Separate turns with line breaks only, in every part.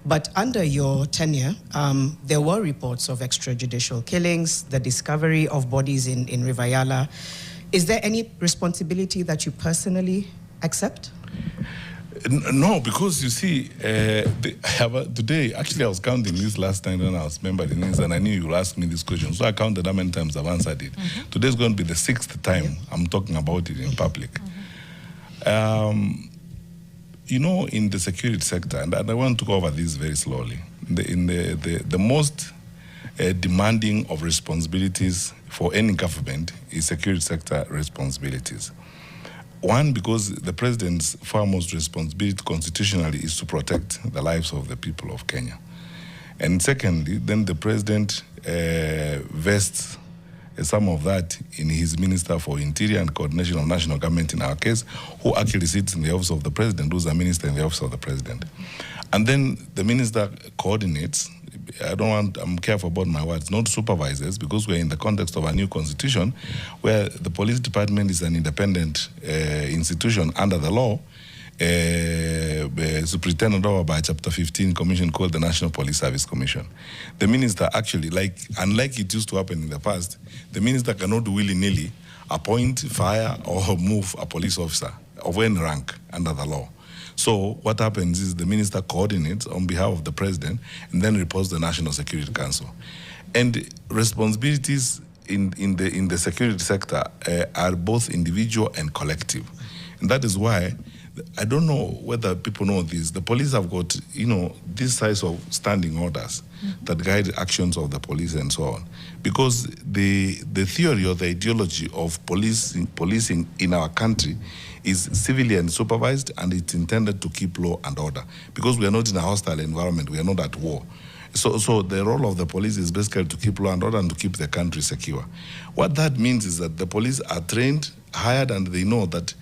But under your tenure, there were reports of extrajudicial killings, the discovery of bodies in River Yala. Is there any responsibility that you personally accept?
No, because you see, today, actually I was counting this last time when I was member the news, and I knew you would ask me this question. So I counted how many times I've answered it. Today's going to be the 6th time I'm talking about it in public. You know, in the security sector, and I want to go over this very slowly, the most demanding of responsibilities for any government is security sector responsibilities. One, because the president's foremost responsibility constitutionally is to protect the lives of the people of Kenya. And secondly, then the president vests some of that in his Minister for Interior and Coordination of National Government, in our case, who actually sits in the office of the president, who's a minister in the office of the president. And then the minister coordinates. I'm careful about my words, not supervisors, because we're in the context of a new constitution where the police department is an independent institution under the law, superintended over by Chapter 15 commission called the National Police Service Commission. The minister actually, unlike it used to happen in the past, the minister cannot willy-nilly appoint, fire, or move a police officer of any rank under the law. So what happens is the minister coordinates on behalf of the president and then reports to the National Security Council. And responsibilities in the security sector are both individual and collective. And that is why, I don't know whether people know this, the police have got, this size of standing orders that guide actions of the police and so on. Because the theory or the ideology of policing in our country is civilian supervised, and it's intended to keep law and order. Because we are not in a hostile environment, we are not at war. So the role of the police is basically to keep law and order and to keep the country secure. What that means is that the police are trained, hired, and they know that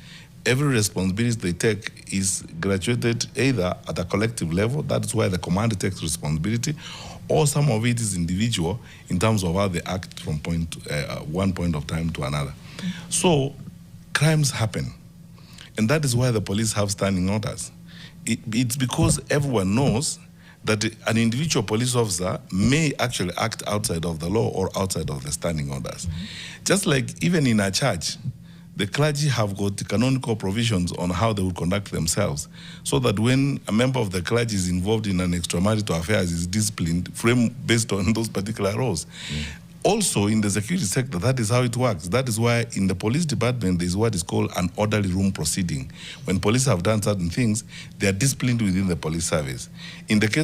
every responsibility they take is graduated either at a collective level, that's why the commander takes responsibility, or some of it is individual in terms of how they act from one point of time to another. So crimes happen. And that is why the police have standing orders. It's because everyone knows that an individual police officer may actually act outside of the law or outside of the standing orders. Just like even in a church, the clergy have got canonical provisions on how they will conduct themselves, so that when a member of the clergy is involved in an extramarital affairs, is disciplined based on those particular laws. Also, in the security sector, that is how it works. That is why in the police department, there is what is called an orderly room proceeding. When police have done certain things, they are disciplined within the police service. In the case